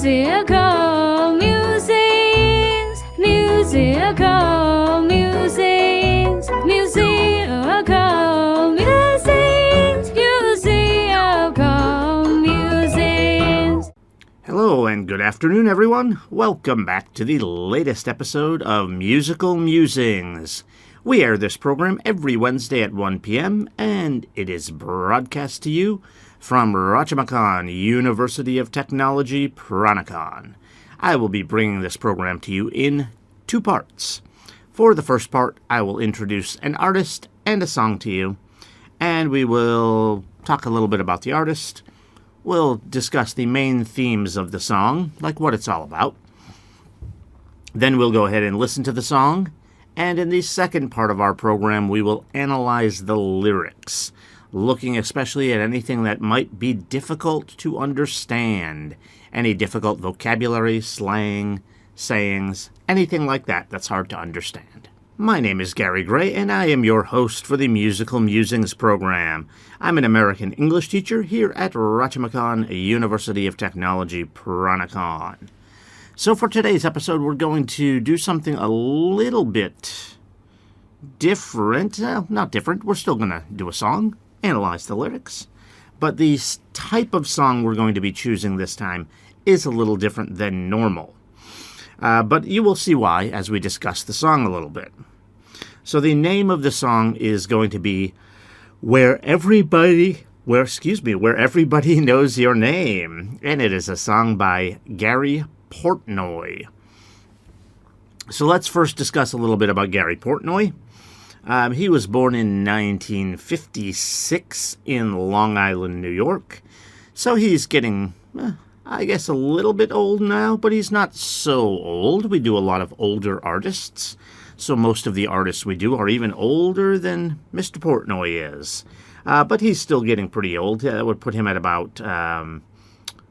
Musical musings, musical musings, musical musings, musical musings. Hello and good afternoon, everyone. Welcome back to the latest episode of Musical Musings. We air this program every Wednesday at 1 p.m., and it is broadcast to you from Rajamakan University of Technology, Peranakan. I will be bringing this program to you in two parts. For the first part, I will introduce an artist and a song to you, and we will talk a little bit about the artist. We'll discuss the main themes of the song, like what it's all about. Then we'll go ahead and listen to the song, and in the second part of our program, we will analyze the lyrics, looking especially at anything that might be difficult to understand, any difficult vocabulary, slang, sayings, anything like that that's hard to understand. My name is Gary Gray, and I am your host for the Musical Musings program. I'm an American English teacher here at Rajamakan University of Technology, Peranakan. So for today's episode, we're going to do something a little bit different. Not different, we're still going to do a song, analyze the lyrics, but the type of song we're going to be choosing this time is a little different than normal. But you will see why as we discuss the song a little bit. So the name of the song is going to be Where Everybody Knows Your Name, and it is a song by Gary Portnoy. So let's first discuss a little bit about Gary Portnoy. He was born in 1956 in Long Island, New York. So he's getting, I guess, a little bit old now, but he's not so old. We do a lot of older artists. So most of the artists we do are even older than Mr. Portnoy is. But he's still getting pretty old. That would put him at about,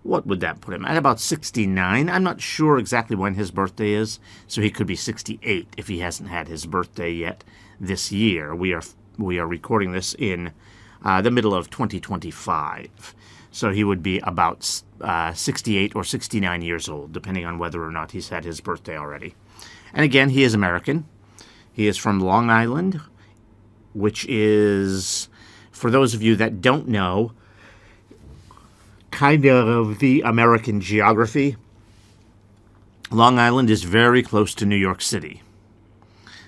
what would that put him? At about 69. I'm not sure exactly when his birthday is, so he could be 68 if he hasn't had his birthday yet this year. We are recording this in the middle of 2025. So he would be about 68 or 69 years old, depending on whether or not he's had his birthday already. And again, he is American. He is from Long Island, which is, for those of you that don't know, kind of the American geography. Long Island is very close to New York City.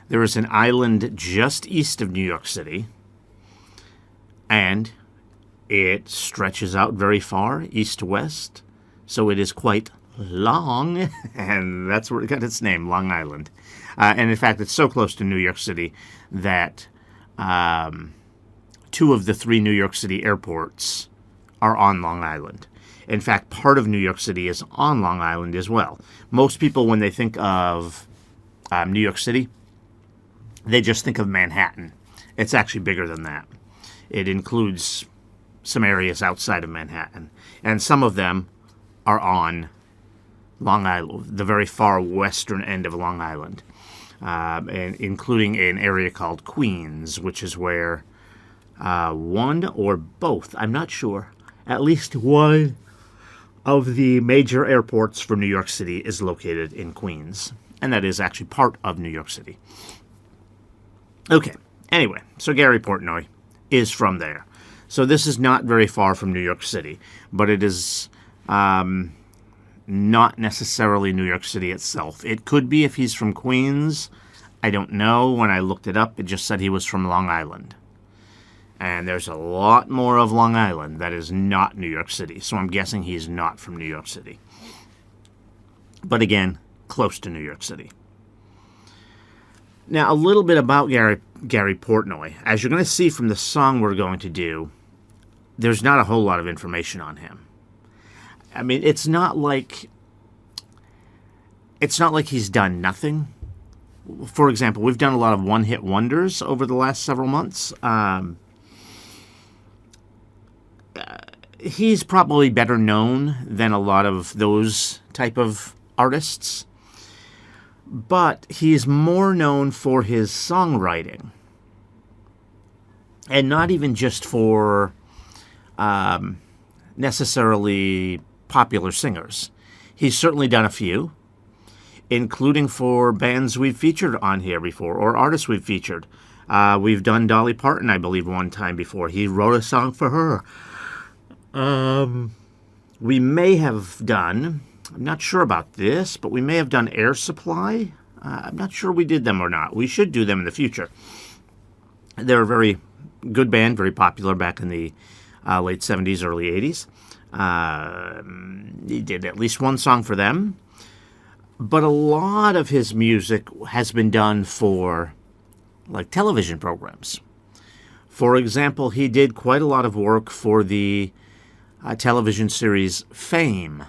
There is an island just east of New York City, and it stretches out very far, east to west, so it is quite long, and that's where it got its name, Long Island. And in fact, it's so close to New York City that two of the three New York City airports are on Long Island. In fact, part of New York City is on Long Island as well. Most people, when they think of New York City, they just think of Manhattan. It's actually bigger than that. It includes some areas outside of Manhattan, and some of them are on Long Island, the very far western end of Long Island, and including an area called Queens, which is where one or both, I'm not sure, at least one of the major airports for New York City is located in Queens, and that is actually part of New York City. Okay, anyway, so Gary Portnoy is from there. So this is not very far from New York City, but it is not necessarily New York City itself. It could be if he's from Queens. I don't know. When I looked it up, it just said he was from Long Island. And there's a lot more of Long Island that is not New York City, so I'm guessing he's not from New York City. But again, close to New York City. Now, a little bit about Gary Portnoy. As you're going to see from the song we're going to do, there's not a whole lot of information on him. I mean, it's not like he's done nothing. For example, we've done a lot of one-hit wonders over the last several months. He's probably better known than a lot of those type of artists. But he's more known for his songwriting. And not even just for necessarily popular singers. He's certainly done a few, including for bands we've featured on here before, or artists we've featured. We've done Dolly Parton, I believe, one time before. He wrote a song for her. We may have done, I'm not sure about this, but we may have done Air Supply. I'm not sure we did them or not. We should do them in the future. They're a very good band, very popular back in the late 70s, early 80s. He did at least one song for them. But a lot of his music has been done for, like, television programs. For example, he did quite a lot of work for the television series Fame.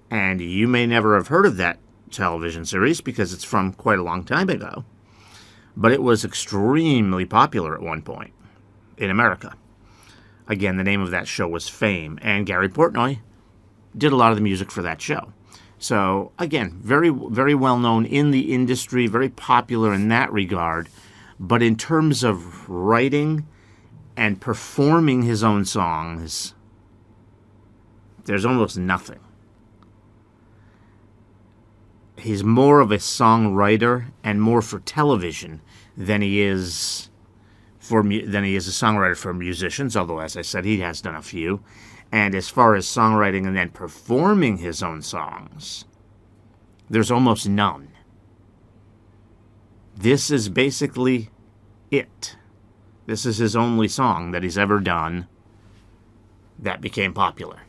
And you may never have heard of that television series because it's from quite a long time ago. But it was extremely popular at one point in America. Again, the name of that show was Fame. And Gary Portnoy did a lot of the music for that show. So, again, very, very well known in the industry, very popular in that regard. But in terms of writing and performing his own songs, there's almost nothing. He's more of a songwriter and more for television than he is a songwriter for musicians, although, as I said, he has done a few. And as far as songwriting and then performing his own songs, there's almost none. This is basically it. This is his only song that he's ever done that became popular.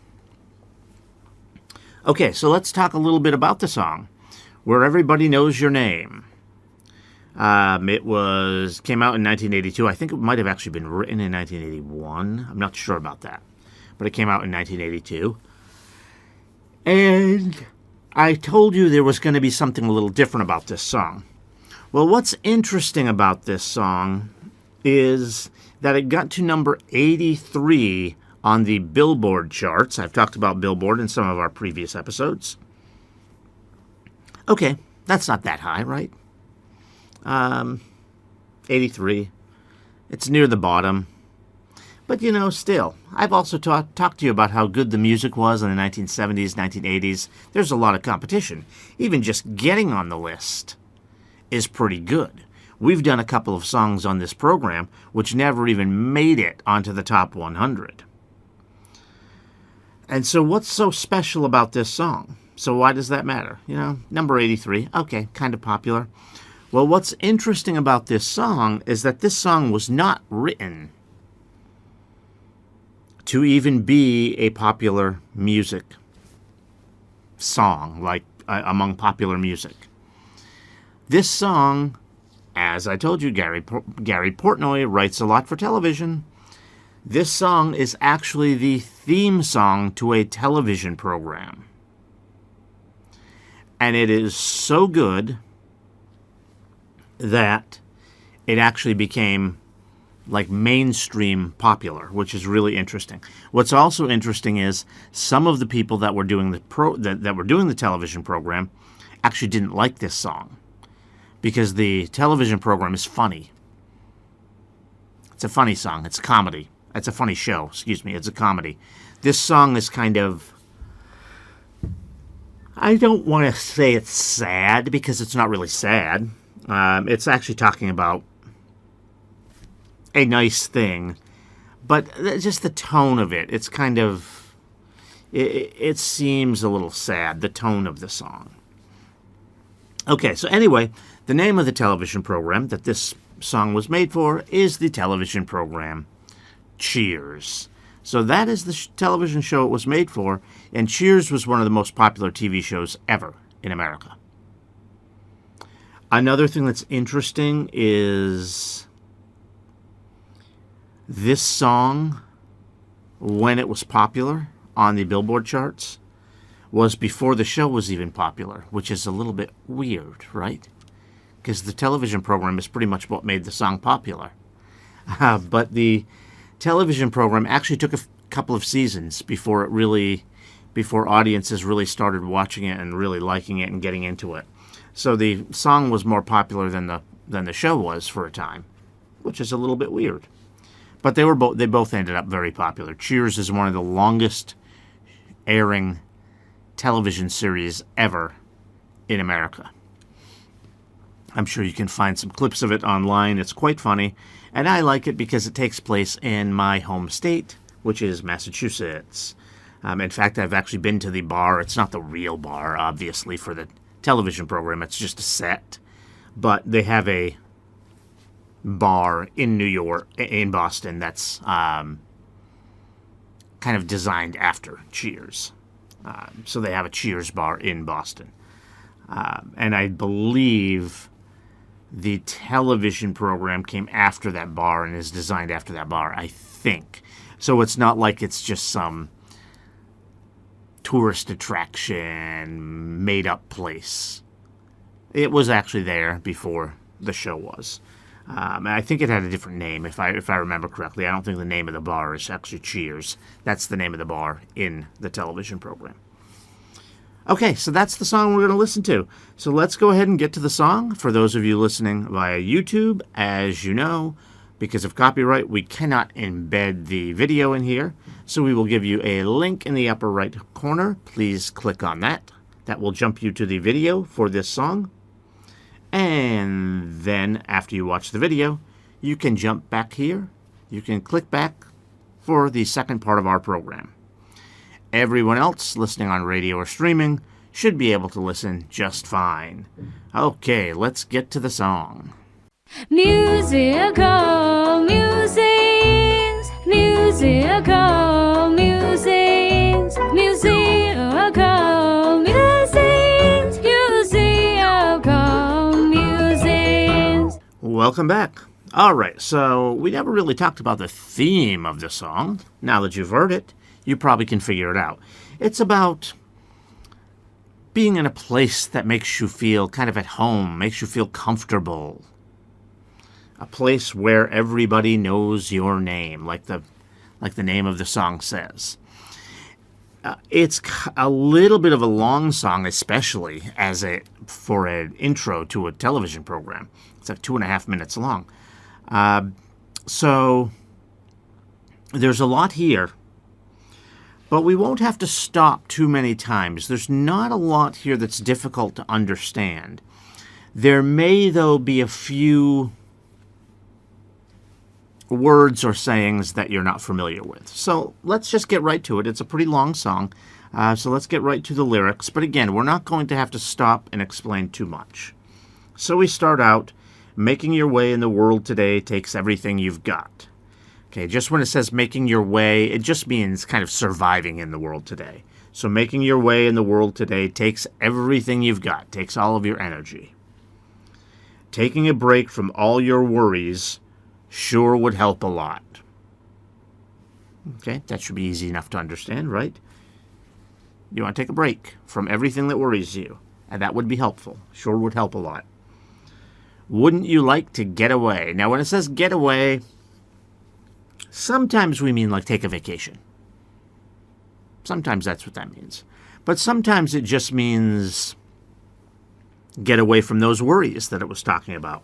Okay, so let's talk a little bit about the song, Where Everybody Knows Your Name. It came out in 1982. I think it might have actually been written in 1981. I'm not sure about that. But it came out in 1982. And I told you there was going to be something a little different about this song. Well, what's interesting about this song is that it got to number 83 on the Billboard charts. I've talked about Billboard in some of our previous episodes. Okay, that's not that high, right? 83. It's near the bottom. But, still, I've also talked to you about how good the music was in the 1970s, 1980s. There's a lot of competition. Even just getting on the list is pretty good. We've done a couple of songs on this program which never even made it onto the top 100. And so what's so special about this song? So why does that matter? Number 83, okay, kind of popular. Well, what's interesting about this song is that this song was not written to even be a popular music song, like among popular music. This song, as I told you, Gary Portnoy writes a lot for television. This song is actually the theme song to a television program. And it is so good that it actually became like mainstream popular, which is really interesting. What's also interesting is some of the people that were doing the television program actually didn't like this song because the television program is funny. It's a funny song. It's a comedy. It's a funny show. Excuse me. It's a comedy. This song is kind of, I don't want to say it's sad because it's not really sad. It's actually talking about a nice thing, but just the tone of it, it's kind of, it seems a little sad, the tone of the song. Okay, so anyway, the name of the television program that this song was made for is the television program Cheers. So that is the television show it was made for, and Cheers was one of the most popular TV shows ever in America. Another thing that's interesting is this song, when it was popular on the Billboard charts, was before the show was even popular, which is a little bit weird, right? Because the television program is pretty much what made the song popular. But the television program actually took a couple of seasons before audiences really started watching it and really liking it and getting into it. So the song was more popular than the show was for a time, which is a little bit weird. But they both ended up very popular. Cheers is one of the longest airing television series ever in America. I'm sure you can find some clips of it online. It's quite funny, and I like it because it takes place in my home state, which is Massachusetts. In fact, I've actually been to the bar. It's not the real bar, obviously, for the television program. It's just a set. But they have a bar in New York, in Boston, that's kind of designed after Cheers. So they have a Cheers bar in Boston. And I believe the television program came after that bar and is designed after that bar, I think. So it's not like it's just some tourist attraction, made-up place. It was actually there before the show was. I think it had a different name, if I remember correctly. I don't think the name of the bar is actually Cheers. That's the name of the bar in the television program. Okay, so that's the song we're going to listen to. So let's go ahead and get to the song. For those of you listening via YouTube, as you know, because of copyright, we cannot embed the video in here. So we will give you a link in the upper right corner. Please click on that. That will jump you to the video for this song. And then after you watch the video, you can jump back here. You can click back for the second part of our program. Everyone else listening on radio or streaming should be able to listen just fine. Okay, let's get to the song. Musical musings, musical musings, musical musings, musical musings. Welcome back. All right, so we never really talked about the theme of the song. Now that you've heard it, you probably can figure it out. It's about being in a place that makes you feel kind of at home, makes you feel comfortable. A place where everybody knows your name, like the name of the song says. It's a little bit of a long song, especially for an intro to a television program. It's like 2.5 minutes long. So there's a lot here. But we won't have to stop too many times. There's not a lot here that's difficult to understand. There may, though, be a few words or sayings that you're not familiar with. So let's just get right to it. It's a pretty long song, so let's get right to the lyrics. But again, we're not going to have to stop and explain too much. So we start out, making your way in the world today takes everything you've got. Okay, just when it says making your way, it just means kind of surviving in the world today. So making your way in the world today takes everything you've got, takes all of your energy. Taking a break from all your worries sure would help a lot. Okay, that should be easy enough to understand, right? You want to take a break from everything that worries you, and that would be helpful. Sure would help a lot. Wouldn't you like to get away? Now, when it says get away, sometimes we mean like take a vacation. Sometimes that's what that means. But sometimes it just means get away from those worries that it was talking about.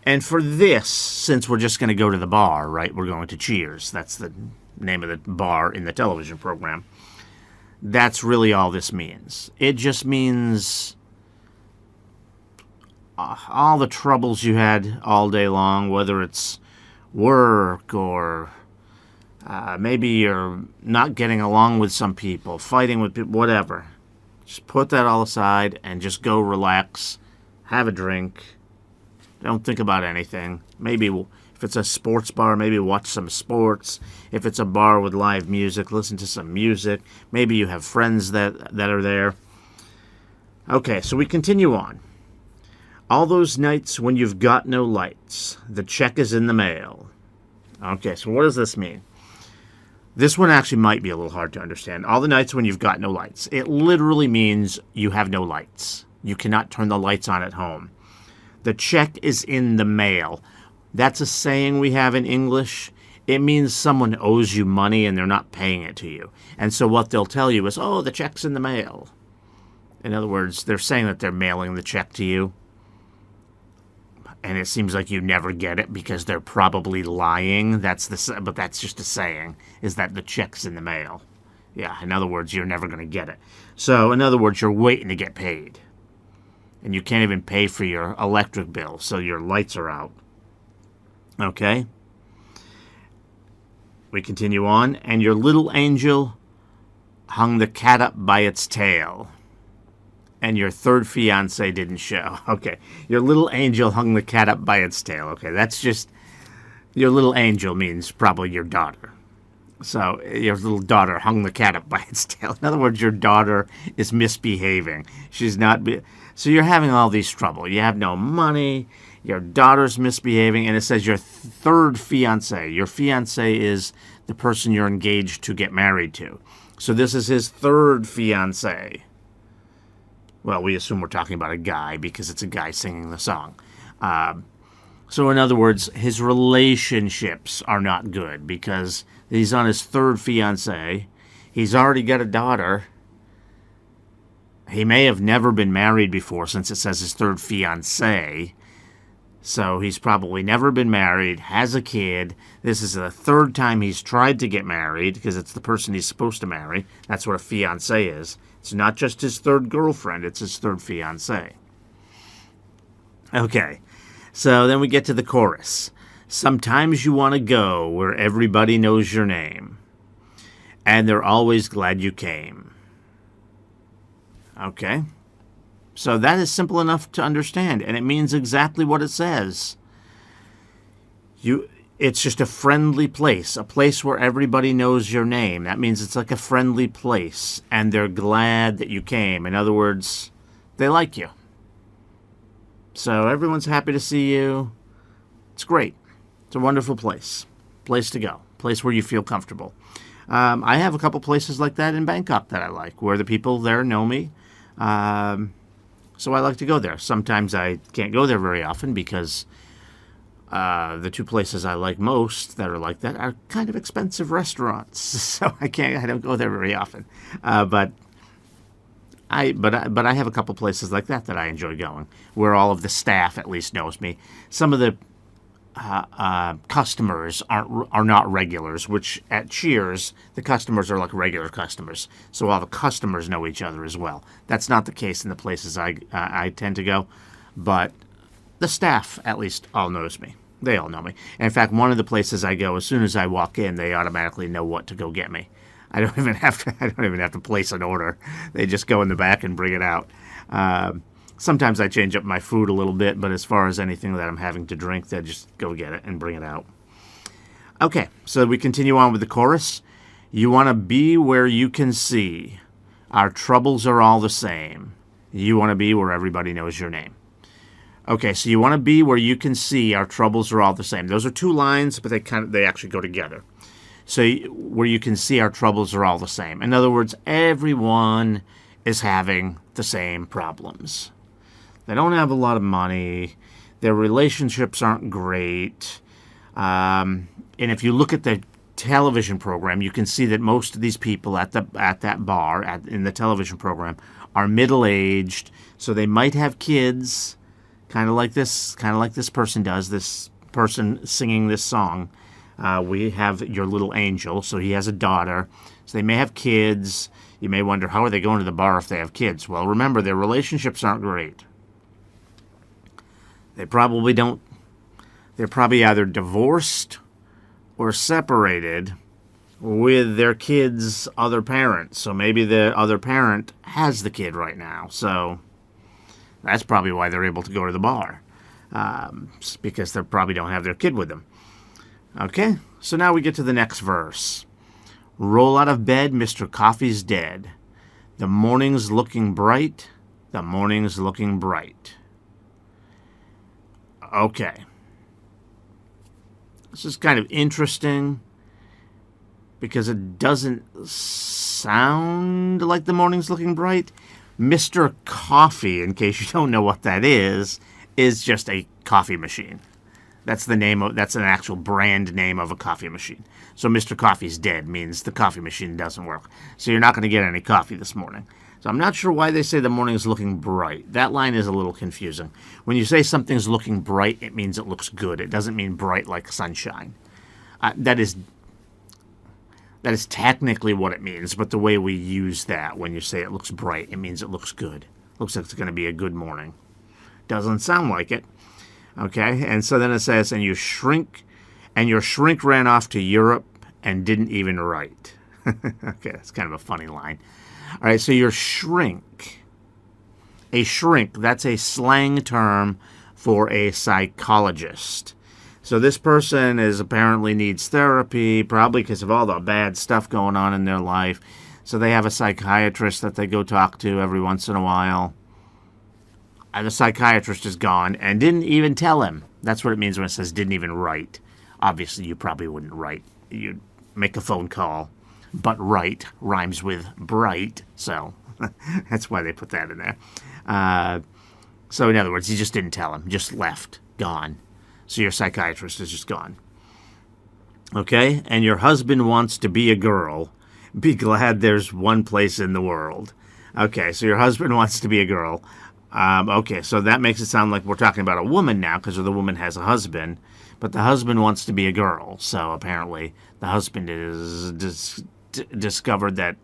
And for this, since we're just going to go to the bar, right? We're going to Cheers. That's the name of the bar in the television program. That's really all this means. It just means all the troubles you had all day long, whether it's work or maybe you're not getting along with some people, fighting with people, whatever. Just put that all aside and just go relax, have a drink. Don't think about anything. Maybe if it's a sports bar, maybe watch some sports. If it's a bar with live music, listen to some music. Maybe you have friends that are there. Okay, so we continue on. All those nights when you've got no lights, the check is in the mail. Okay, so what does this mean? This one actually might be a little hard to understand. All the nights when you've got no lights. It literally means you have no lights. You cannot turn the lights on at home. The check is in the mail. That's a saying we have in English. It means someone owes you money and they're not paying it to you. And so what they'll tell you is, oh, the check's in the mail. In other words, they're saying that they're mailing the check to you. And it seems like you never get it because they're probably lying. But that's just a saying, is that the check's in the mail. Yeah, in other words, you're never going to get it. So, in other words, you're waiting to get paid. And you can't even pay for your electric bill, so your lights are out. Okay? We continue on. And your little angel hung the cat up by its tail. And your third fiance didn't show. Okay. Your little angel hung the cat up by its tail. Okay, that's just... Your little angel means probably your daughter. So, your little daughter hung the cat up by its tail. In other words, your daughter is misbehaving. She's not... So you're having all these trouble. You have no money. Your daughter's misbehaving. And it says your third fiance. Your fiance is the person you're engaged to get married to. So this is his third fiance. Well, we assume we're talking about a guy because it's a guy singing the song. So in other words, his relationships are not good because he's on his third fiance. He's already got a daughter. He may have never been married before since it says his third fiancé. So he's probably never been married, has a kid. This is the third time he's tried to get married because it's the person he's supposed to marry. That's what a fiancé is. It's not just his third girlfriend, it's his third fiancé. Okay, so then we get to the chorus. Sometimes you want to go where everybody knows your name, and they're always glad you came. Okay, so that is simple enough to understand, and it means exactly what it says. It's just a friendly place, a place where everybody knows your name. That means it's like a friendly place, and they're glad that you came. In other words, they like you. So everyone's happy to see you. It's great. It's a wonderful place to go, place where you feel comfortable. I have a couple places like that in Bangkok that I like, where the people there know me. So I like to go there. Sometimes I can't go there very often because the two places I like most that are like that are kind of expensive restaurants. So I don't go there very often. But I have a couple places like that I enjoy going, where all of the staff at least knows me. Some of the customers are not regulars, which at Cheers, the customers are like regular customers. So all the customers know each other as well. That's not the case in the places I tend to go, but the staff at least all knows me. They all know me. And in fact, one of the places I go, as soon as I walk in, they automatically know what to go get me. I don't even have to place an order. They just go in the back and bring it out. Sometimes I change up my food a little bit, but as far as anything that I'm having to drink, they just go get it and bring it out. Okay, so we continue on with the chorus. You want to be where you can see. Our troubles are all the same. You want to be where everybody knows your name. Okay, so you want to be where you can see. Our troubles are all the same. Those are two lines, but they actually go together. So where you can see our troubles are all the same. In other words, everyone is having the same problems. They don't have a lot of money. Their relationships aren't great. And if you look at the television program, you can see that most of these people at that bar in the television program are middle-aged. So they might have kids, kind of like this person does. This person singing this song. We have your little angel, so he has a daughter. So they may have kids. You may wonder, how are they going to the bar if they have kids? Well, remember, their relationships aren't great. They probably don't. They're probably either divorced or separated with their kid's other parent. So maybe the other parent has the kid right now. So that's probably why they're able to go to the bar. Because they probably don't have their kid with them. Okay, so now we get to the next verse. Roll out of bed, Mr. Coffee's dead. The morning's looking bright. The morning's looking bright. Okay. This is kind of interesting because it doesn't sound like the morning's looking bright. Mr. Coffee, in case you don't know what that is just a coffee machine. That's an actual brand name of a coffee machine. So Mr. Coffee's dead means the coffee machine doesn't work. So you're not going to get any coffee this morning. So I'm not sure why they say the morning is looking bright. That line is a little confusing. When you say something's looking bright, it means it looks good. It doesn't mean bright like sunshine. That is That is technically what it means, but the way we use that when you say it looks bright, it means it looks good. Looks like it's going to be a good morning. Doesn't sound like it. Okay, and so then it says, and your shrink ran off to Europe and didn't even write. Okay, that's kind of a funny line. All right, so your shrink. A shrink, that's a slang term for a psychologist. So this person apparently needs therapy, probably because of all the bad stuff going on in their life. So they have a psychiatrist that they go talk to every once in a while. And the psychiatrist is gone and didn't even tell him. That's what it means when it says didn't even write. Obviously, you probably wouldn't write. You'd make a phone call. But write rhymes with bright, so that's why they put that in there. So in other words, he just didn't tell him, just left, gone. So your psychiatrist is just gone. Okay? And your husband wants to be a girl. Be glad there's one place in the world. Okay, so your husband wants to be a girl. Okay, so that makes it sound like we're talking about a woman now, because the woman has a husband. But the husband wants to be a girl. So apparently the husband is discovered that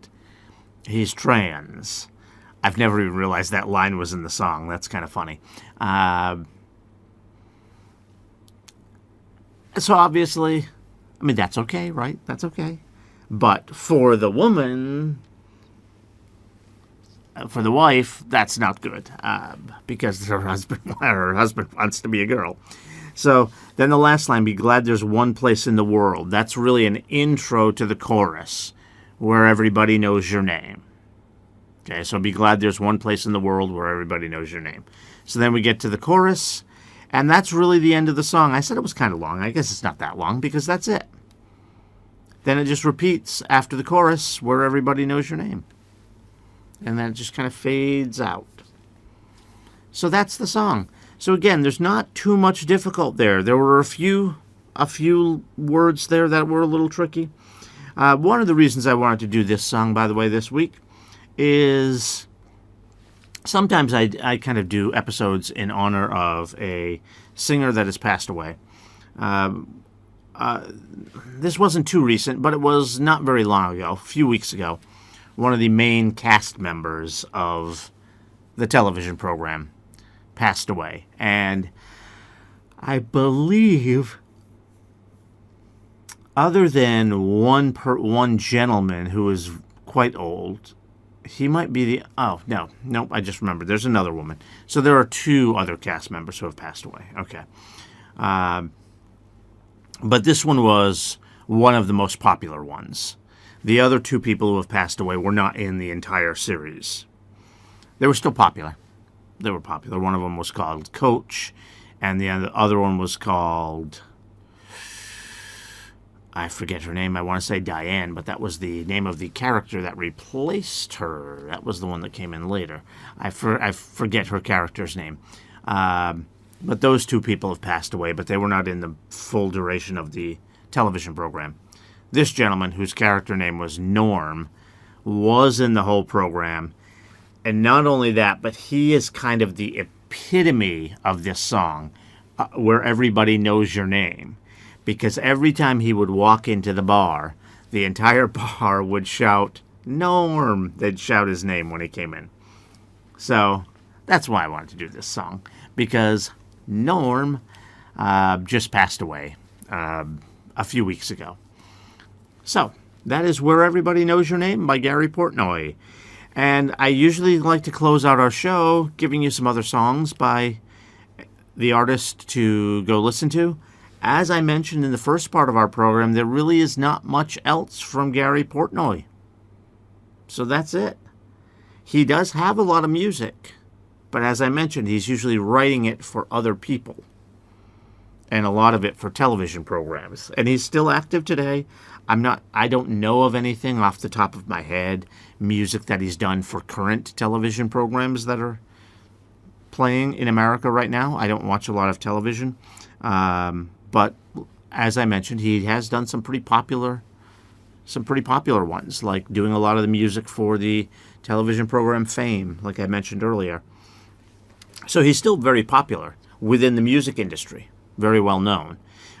he's trans. I've never even realized that line was in the song. That's kind of funny. So obviously, I mean, that's okay, right? That's okay. But for the woman, for the wife, that's not good, because her husband wants to be a girl. So then the last line, be glad there's one place in the world. That's really an intro to the chorus, where everybody knows your name. Okay, so be glad there's one place in the world where everybody knows your name. So then we get to the chorus, and that's really the end of the song. I said it was kind of long. I guess it's not that long, because that's it. Then it just repeats after the chorus, where everybody knows your name. And then it just kind of fades out. So that's the song. So again, there's not too much difficult there. There were a few words there that were a little tricky. One of the reasons I wanted to do this song, by the way, this week, is sometimes I kind of do episodes in honor of a singer that has passed away. This wasn't too recent, but it was not very long ago, a few weeks ago. One of the main cast members of the television program passed away. And I believe, other than one gentleman who is quite old, he might be the... Oh, nope, I just remembered. There's another woman. So there are two other cast members who have passed away. Okay. But this one was one of the most popular ones. The other two people who have passed away were not in the entire series. They were still popular. They were popular. One of them was called Coach, and the other one was called... I forget her name. I want to say Diane, but that was the name of the character that replaced her. That was the one that came in later. I forget her character's name. But those two people have passed away, but they were not in the full duration of the television program. This gentleman, whose character name was Norm, was in the whole program. And not only that, but he is kind of the epitome of this song, where everybody knows your name. Because every time he would walk into the bar, the entire bar would shout, Norm! They'd shout his name when he came in. So that's why I wanted to do this song. Because Norm just passed away a few weeks ago. So that is Where Everybody Knows Your Name by Gary Portnoy. And I usually like to close out our show giving you some other songs by the artist to go listen to. As I mentioned in the first part of our program, there really is not much else from Gary Portnoy. So that's it. He does have a lot of music, but as I mentioned, he's usually writing it for other people, and a lot of it for television programs. And he's still active today. I don't know of anything off the top of my head, music that he's done for current television programs that are playing in America right now. I don't watch a lot of television. But as I mentioned, he has done some pretty popular ones, like doing a lot of the music for the television program Fame, like I mentioned earlier. So he's still very popular within the music industry, very well known.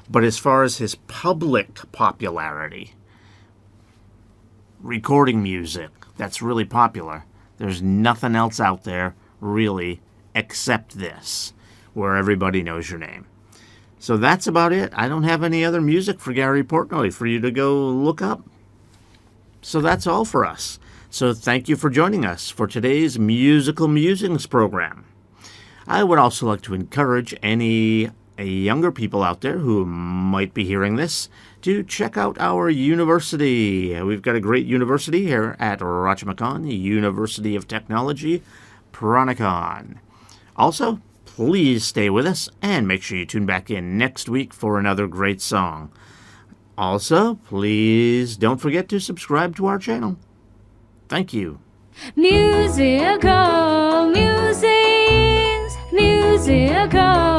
But as far as his public popularity, recording music that's really popular. There's nothing else out there, really, except this, where everybody knows your name. So that's about it. I don't have any other music for Gary Portnoy for you to go look up. So that's all for us. So thank you for joining us for today's Musical Musings program. I would also like to encourage any younger people out there who might be hearing this to check out our university. We've got a great university here at Rachamakan, University of Technology, Peranakan. Also, please stay with us and make sure you tune back in next week for another great song. Also, please don't forget to subscribe to our channel. Thank you. Musical musings, musical